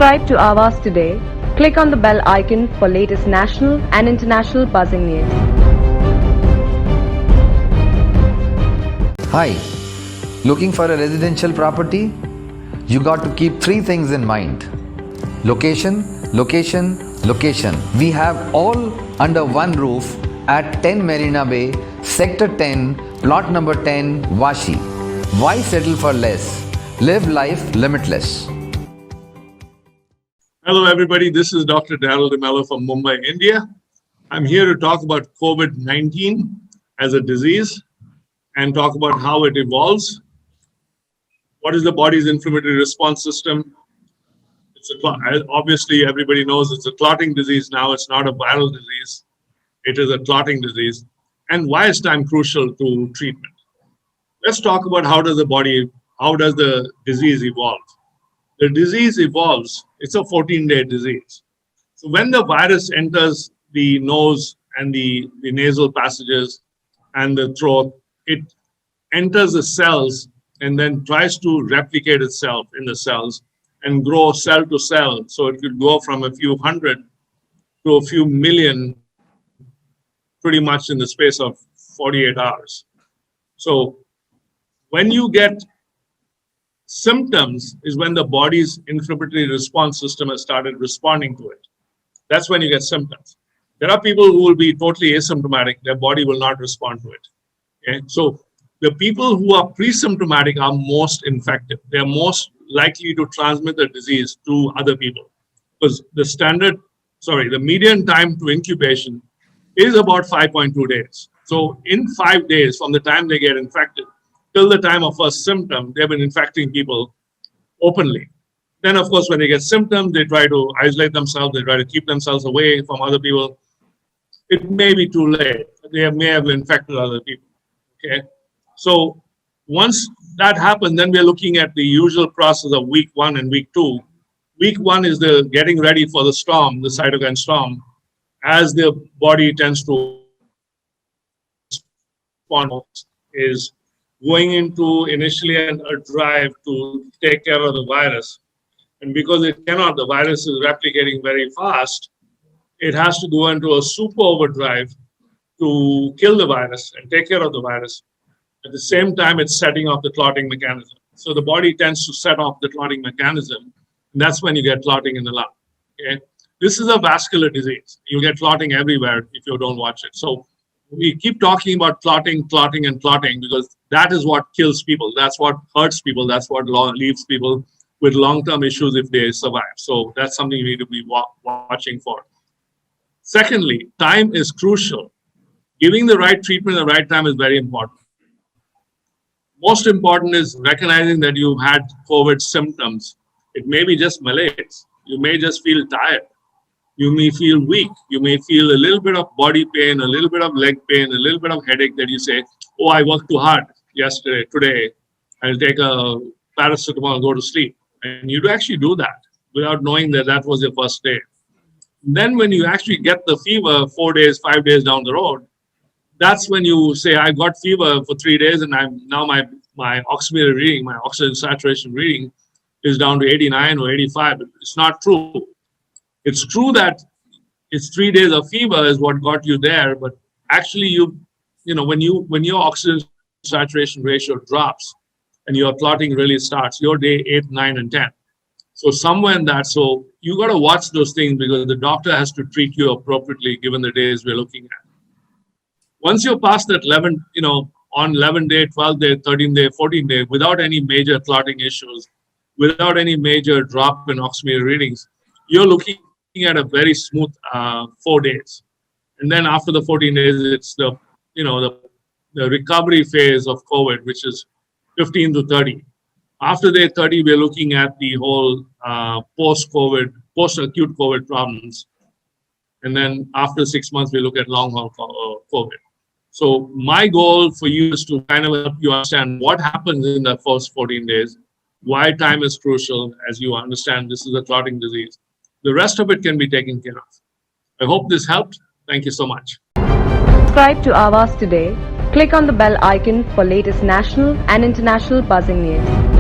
Subscribe to Awaaz today. Click on the bell icon for latest national and international buzzing news. Hi, looking for a residential property? You got to keep three things in mind. Location, location, location. We have all under one roof at 10 Marina Bay, Sector 10, plot number 10, Vashi. Why settle for less? Live life limitless. Hello everybody, this is Dr. Darrel DeMello from Mumbai, India. I'm here to talk about COVID-19 as a disease and talk about how it evolves. What is the body's inflammatory response system? Obviously, everybody knows it's a clotting disease now. It's not a viral disease. It is a clotting disease. And why is time crucial to treatment? Let's talk about how does the disease evolve? The disease evolves. It's a 14-day disease. So when the virus enters the nose and the nasal passages and the throat, it enters the cells and then tries to replicate itself in the cells and grow cell to cell. So it could go from a few hundred to a few million pretty much in the space of 48 hours. So when you get symptoms is when the body's inflammatory response system has started responding to it. That's when you get symptoms. There are people who will be totally asymptomatic. Their body will not respond to it. Okay? So the people who are pre-symptomatic are most infected. They're most likely to transmit the disease to other people because the median time to incubation is about 5.2 days. So in 5 days from the time they get infected till the time of first symptom, they've been infecting people openly. Then, of course, when they get symptoms, they try to isolate themselves. They try to keep themselves away from other people. It may be too late. They may have infected other people. Okay. So once that happens, then we're looking at the usual process of week 1 and week 2. Week 1 is the getting ready for the storm, the cytokine storm, as the body tends to respond is going into initially a drive to take care of the virus. And because the virus is replicating very fast, it has to go into a super overdrive to kill the virus and take care of the virus. At the same time, it's setting off the clotting mechanism. So the body tends to set off the clotting mechanism. And that's when you get clotting in the lung. Okay? This is a vascular disease. You get clotting everywhere if you don't watch it. So we keep talking about clotting because that is what kills people. That's what hurts people. That's what leaves people with long-term issues if they survive. So that's something you need to be watching for. Secondly, time is crucial. Giving the right treatment at the right time is very important. Most important is recognizing that you've had COVID symptoms. It may be just malaise. You may just feel tired. You may feel weak. You may feel a little bit of body pain, a little bit of leg pain, a little bit of headache that you say, oh, I worked too hard today. I'll take a paracetamol and go to sleep. And you actually do that without knowing that was your first day. Then when you actually get the fever 4 days, 5 days down the road, that's when you say, I got fever for 3 days and now my oximeter reading, my oxygen saturation reading is down to 89 or 85. It's not true. It's true that it's 3 days of fever is what got you there, but actually when your oxygen saturation ratio drops and your clotting really starts, your day 8, 9, and 10. So somewhere in that, so you got to watch those things because the doctor has to treat you appropriately given the days we're looking at. Once you're past that 11, on 11 day, 12 day, 13 day, 14 day, without any major clotting issues, without any major drop in oximeter readings, you're looking at a very smooth 4 days. And then after the 14 days, it's the recovery phase of COVID, which is 15 to 30. After day 30, we're looking at the whole post-acute COVID problems. And then after 6 months, we look at long-haul COVID. So my goal for you is to kind of help you understand what happens in the first 14 days, why time is crucial as you understand this is a clotting disease. The rest of it can be taken care of. I hope this helped. Thank you so much. Subscribe to Awaaz today. Click on the bell icon for latest national and international buzzing news.